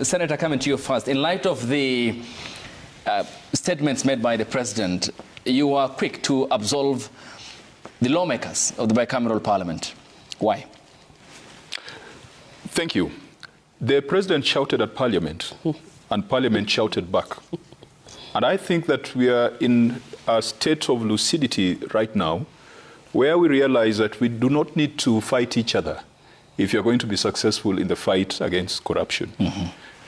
Senator, coming to you first. In light of the statements made by the President, you are quick to absolve the lawmakers of the bicameral parliament. Why? Thank you. The President shouted at Parliament, and Parliament shouted back. And I think that we are in a state of lucidity right now, where we realize that we do not need to fight each other if you're going to be successful in the fight against corruption.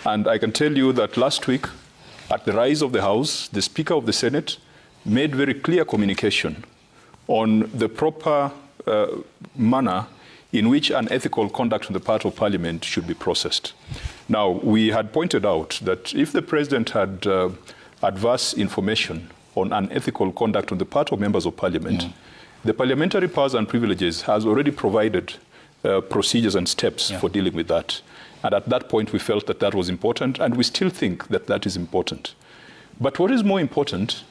And I can tell you that last week, at the rise of the House, the Speaker of the Senate made very clear communication on the proper manner in which unethical conduct on the part of Parliament should be processed. Now, we had pointed out that if the President had adverse information on unethical conduct on the part of members of Parliament, the Parliamentary Powers and Privileges has already provided procedures and steps for dealing with that. And at that point, we felt that that was important, and we still think that that is important. But what is more important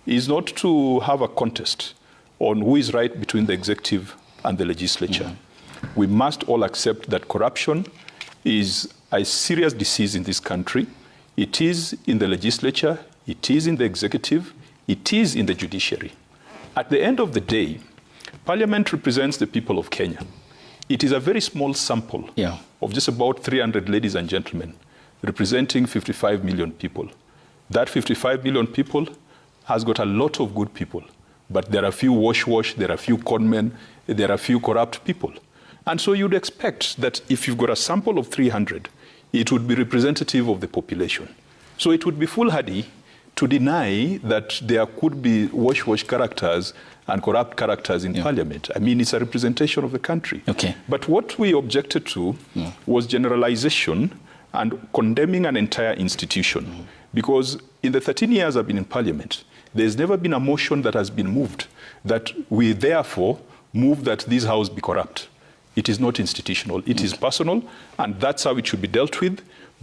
is not to have a contest on who is right between the executive and the legislature. We must all accept that corruption is a serious disease in this country. It is in the legislature, it is in the executive, it is in the judiciary. At the end of the day, Parliament represents the people of Kenya. It is a very small sample of just about 300 ladies and gentlemen representing 55 million people. That 55 million people has got a lot of good people, but there are a few wash-wash, there are a few conmen, there are a few corrupt people. And so you'd expect that if you've got a sample of 300, it would be representative of the population. So it would be foolhardy to deny that there could be wash-wash characters and corrupt characters in Parliament. I mean, it's a representation of the country. But what we objected to was generalization and condemning an entire institution. Because in the 13 years I've been in Parliament, there's never been a motion that has been moved that we therefore move that this house be corrupt. It is not institutional, it is personal, and that's how it should be dealt with.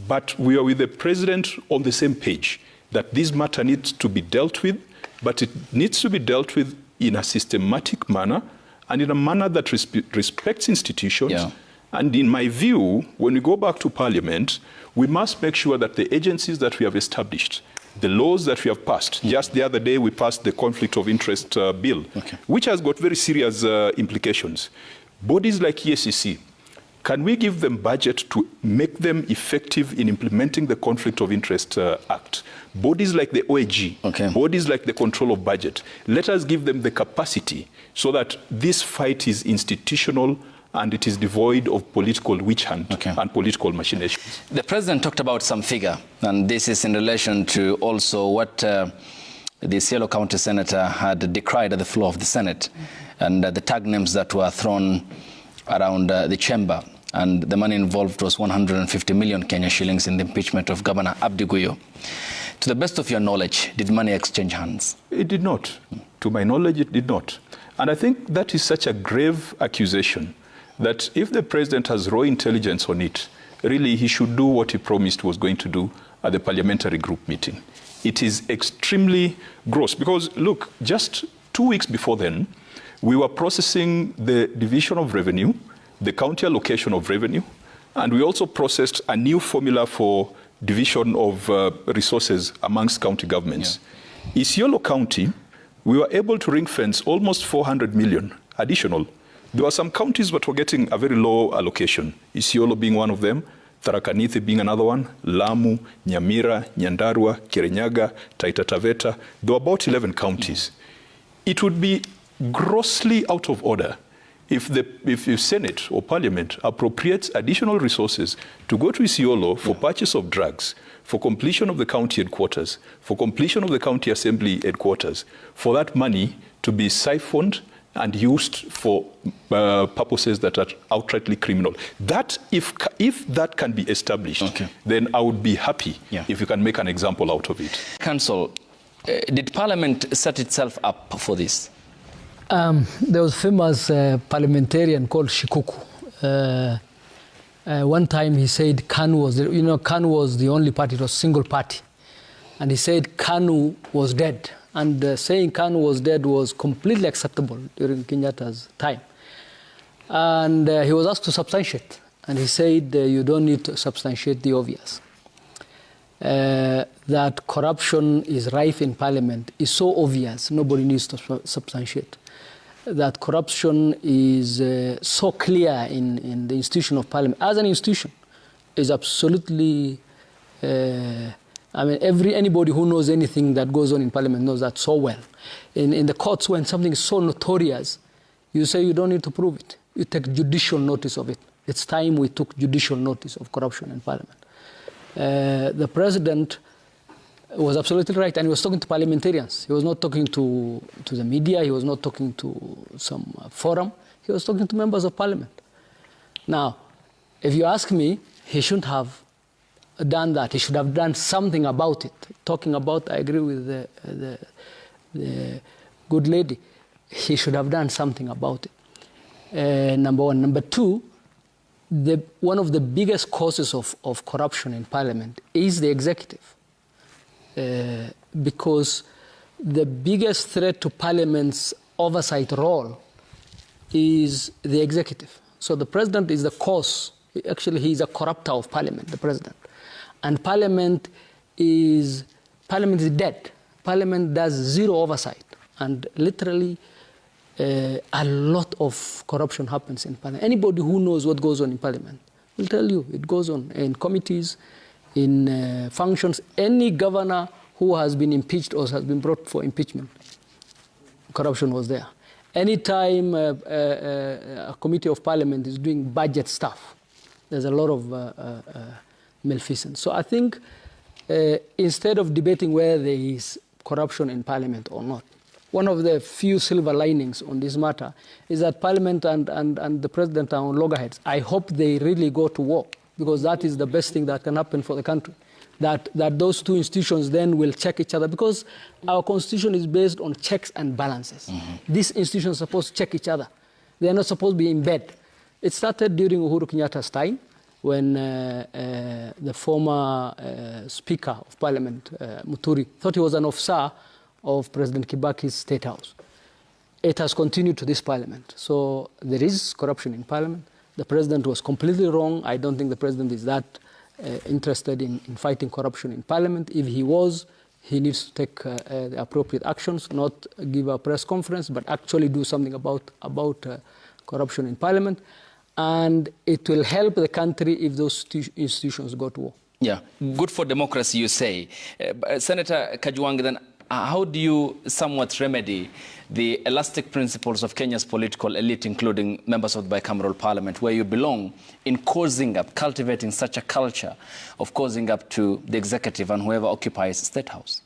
But we are with the President on the same page, that this matter needs to be dealt with, but it needs to be dealt with in a systematic manner and in a manner that respects institutions. And in my view, when we go back to Parliament, we must make sure that the agencies that we have established, the laws that we have passed, just the other day we passed the conflict of interest bill, which has got very serious implications. Bodies like EACC, can we give them budget to make them effective in implementing the Conflict of Interest Act? Bodies like the OAG, bodies like the Control of Budget, let us give them the capacity so that this fight is institutional and it is devoid of political witch hunt and political machinations. The President talked about some figure, and this is in relation to also what the Isiolo County Senator had decried at the floor of the Senate, and the tag names that were thrown around the chamber. And the money involved was 150 million Kenya shillings in the impeachment of Governor Abdi Guyo. To the best of your knowledge, did money exchange hands? It did not. To my knowledge, it did not. And I think that is such a grave accusation that if the President has raw intelligence on it, really he should do what he promised he was going to do at the parliamentary group meeting. It is extremely gross because, look, just 2 weeks before then, we were processing the division of revenue, the county allocation of revenue, and we also processed a new formula for division of resources amongst county governments. Isiolo County, we were able to ring fence almost 400 million additional. There were some counties that were getting a very low allocation, Isiolo being one of them, Tharaka Nithi being another one, Lamu, Nyamira, Nyandarua, Kirinyaga, Taita Taveta. There were about 11 counties. It would be grossly out of order if the Senate or Parliament appropriates additional resources to go to Isiolo for purchase of drugs, for completion of the county headquarters, for completion of the county assembly headquarters, for that money to be siphoned and used for purposes that are outrightly criminal. That, if that can be established, then I would be happy if you can make an example out of it. Council, did Parliament set itself up for this? There was a famous parliamentarian called Shikuku. One time he said KANU was, KANU was the only party, it was a single party. And he said KANU was dead. And saying KANU was dead was completely acceptable during Kenyatta's time. And he was asked to substantiate. And he said you don't need to substantiate the obvious. That corruption is rife in Parliament is so obvious, nobody needs to substantiate. That corruption is so clear in the institution of Parliament, as an institution, is absolutely, I mean, anybody who knows anything that goes on in Parliament knows that so well. In the courts, when something is so notorious, you say you don't need to prove it. You take judicial notice of it. It's time we took judicial notice of corruption in Parliament. The president was absolutely right, and he was talking to parliamentarians. He was not talking to the media. He was not talking to some forum. He was talking to members of Parliament. Now, if you ask me, he shouldn't have done that. He should have done something about it. Talking about, I agree with the good lady. He should have done something about it. Number one. Number two, one of the biggest causes of corruption in Parliament is the executive. Because the biggest threat to Parliament's oversight role is the executive. So the president is the cause. Actually, he is a corrupter of Parliament, the president. And Parliament is dead. Parliament does zero oversight. And literally, a lot of corruption happens in Parliament. Anybody who knows what goes on in Parliament will tell you it goes on in committees, in functions. Any governor who has been impeached or has been brought for impeachment, corruption was there. Anytime a committee of Parliament is doing budget stuff, there's a lot of malfeasance. So I think instead of debating whether there is corruption in Parliament or not, one of the few silver linings on this matter is that Parliament and the President are on loggerheads. I hope they really go to war, because that is the best thing that can happen for the country. That those two institutions then will check each other, because our constitution is based on checks and balances. Mm-hmm. These institutions are supposed to check each other. They are not supposed to be in bed. It started during Uhuru Kenyatta's time, when the former Speaker of Parliament, Muturi, thought he was an officer of President Kibaki's State House. It has continued to this Parliament. So there is corruption in Parliament. The President was completely wrong. I don't think the President is that interested in fighting corruption in Parliament. If he was, he needs to take the appropriate actions, not give a press conference, but actually do something about corruption in Parliament. And it will help the country if those institutions go to war. Yeah, good for democracy, you say. Senator Kajwang, then, how do you somewhat remedy the elastic principles of Kenya's political elite, including members of the bicameral parliament, where you belong, in cultivating such a culture of causing up to the executive and whoever occupies the State House?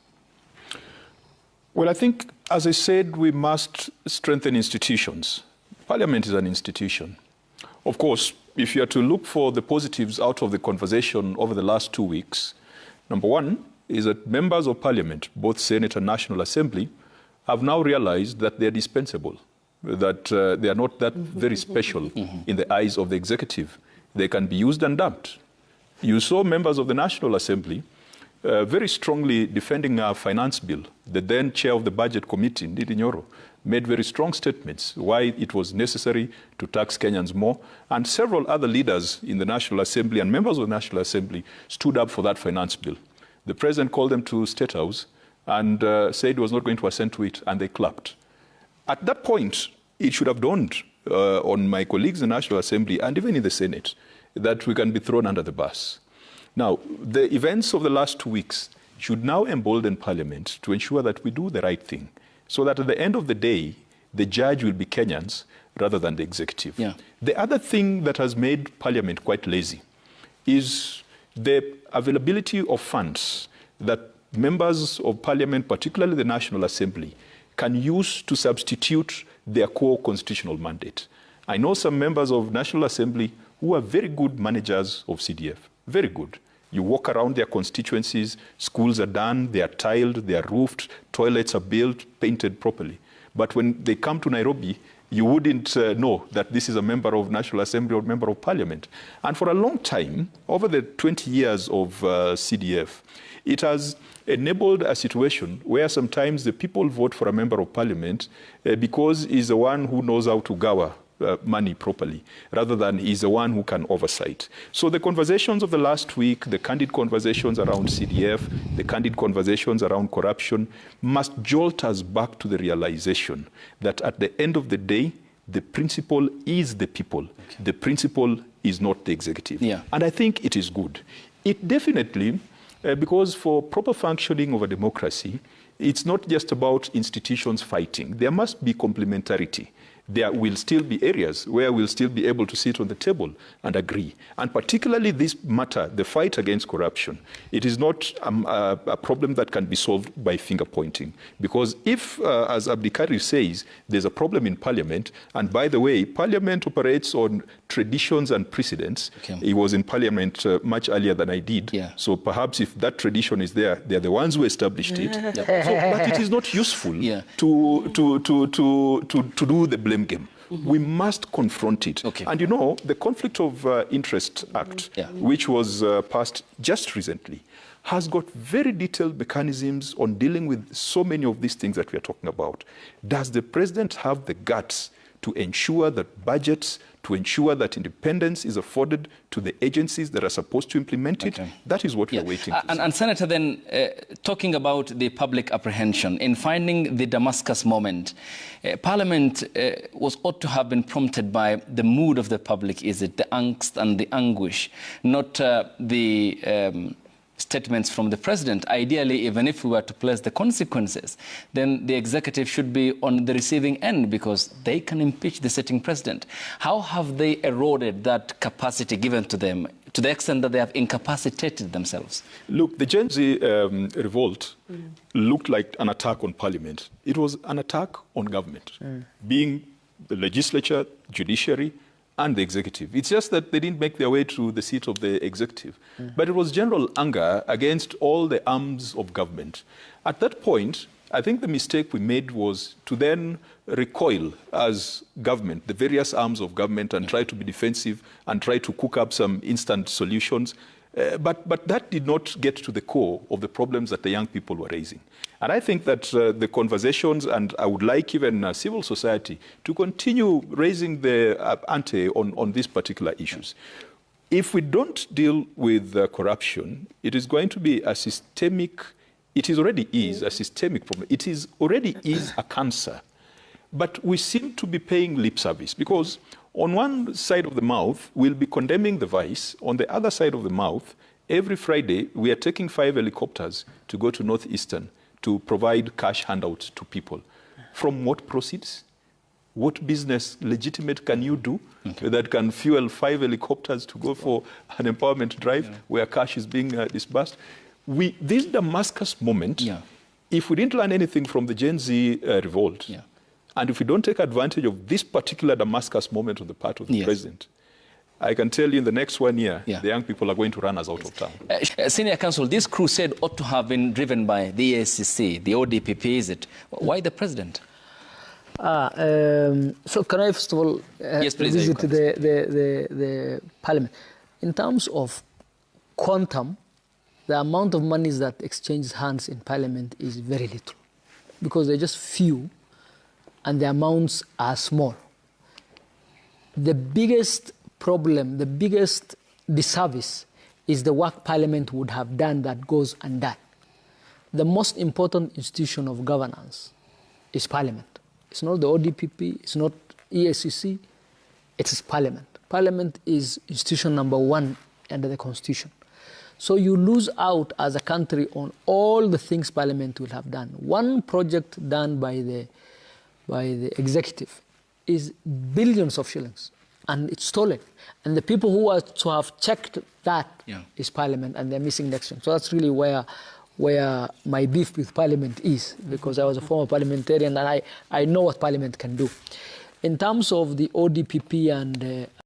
Well, I think, as I said, we must strengthen institutions. Parliament is an institution. Of course, if you are to look for the positives out of the conversation over the last 2 weeks, number one is that members of Parliament, both Senate and National Assembly, have now realized that they are dispensable, that they are not that very special in the eyes of the executive. They can be used and dumped. You saw members of the National Assembly very strongly defending our finance bill. The then chair of the Budget Committee, Ndidi Nyoro, made very strong statements why it was necessary to tax Kenyans more. And several other leaders in the National Assembly and members of the National Assembly stood up for that finance bill. The president called them to State House and said he was not going to assent to it, and they clapped. At that point, it should have dawned on my colleagues in the National Assembly and even in the Senate that we can be thrown under the bus. Now, the events of the last 2 weeks should now embolden Parliament to ensure that we do the right thing, so that at the end of the day, the judge will be Kenyans rather than the executive. Yeah. The other thing that has made Parliament quite lazy is the availability of funds that members of Parliament, particularly the National Assembly, can use to substitute their core constitutional mandate. I know some members of National Assembly who are very good managers of CDF, very good. You walk around their constituencies, schools are done, they are tiled, they are roofed, toilets are built, painted properly. But when they come to Nairobi, you wouldn't know that this is a member of National Assembly or member of Parliament. And for a long time, over the 20 years of CDF, it has enabled a situation where sometimes the people vote for a member of Parliament because he's the one who knows how to gawa money properly, rather than he's the one who can oversight. So the conversations of the last week, the candid conversations around CDF, the candid conversations around corruption, must jolt us back to the realization that at the end of the day, the principle is the people. Okay. The principle is not the executive. Yeah. And I think it is good. It definitely, because for proper functioning of a democracy, it's not just about institutions fighting. There must be complementarity. There will still be areas where we'll still be able to sit on the table and agree. And particularly this matter, the fight against corruption, it is not a problem that can be solved by finger pointing. Because if, as Abdikari says, there's a problem in Parliament, and by the way, Parliament operates on traditions and precedents. Okay. He was in Parliament much earlier than I did. Yeah. So perhaps if that tradition is there, they're the ones who established it. Yeah. So, but it is not useful to do the blame game. Mm-hmm. We must confront it. Okay. And you know, the Conflict of Interest Act, which was passed just recently, has got very detailed mechanisms on dealing with so many of these things that we are talking about. Does the president have the guts to ensure that budgets, to ensure that independence is afforded to the agencies that are supposed to implement it? Okay. That is what we are waiting for. And Senator, then, talking about the public apprehension, in finding the Damascus moment, Parliament ought to have been prompted by the mood of the public, is it? The angst and the anguish, not the statements from the president. Ideally, even if we were to place the consequences, then the executive should be on the receiving end because they can impeach the sitting president. How have they eroded that capacity given to them to the extent that they have incapacitated themselves? Look, the Gen Z revolt looked like an attack on Parliament. It was an attack on government, being the legislature, judiciary, and the executive. It's just that they didn't make their way to the seat of the executive. But it was general anger against all the arms of government. At that point, I think the mistake we made was to then recoil as government, the various arms of government, and try to be defensive and try to cook up some instant solutions. But that did not get to the core of the problems that the young people were raising. And I think that the conversations, and I would like even civil society to continue raising the ante on these particular issues. If we don't deal with corruption, it is going to be a systemic, it is already is a systemic problem. It is already is a cancer. But we seem to be paying lip service because on one side of the mouth, we'll be condemning the vice. On the other side of the mouth, every Friday, we are taking 5 helicopters to go to Northeastern to provide cash handouts to people. From what proceeds? What business legitimate can you do that can fuel 5 helicopters to go for an empowerment drive where cash is being disbursed? This Damascus moment, if we didn't learn anything from the Gen Z revolt, and if we don't take advantage of this particular Damascus moment on the part of the president, I can tell you in the next 1 year, the young people are going to run us out of town. Senior Counsel, this crusade ought to have been driven by the ACC, the ODPP, is it? Why the president? So can I first of all visit the Parliament? In terms of quantum, the amount of money that exchanges hands in Parliament is very little because they're just few and the amounts are small. The biggest problem, the biggest disservice is the work Parliament would have done that goes undone. The most important institution of governance is Parliament. It's not the ODPP, it's not EACC, it is Parliament. Parliament is institution number 1 under the Constitution. So you lose out as a country on all the things Parliament will have done. One project done by the executive is billions of shillings, and it's stolen. And the people who are to have checked that is Parliament, and they're missing the action. So that's really where my beef with Parliament is, because I was a former parliamentarian and I know what Parliament can do. In terms of the ODPP and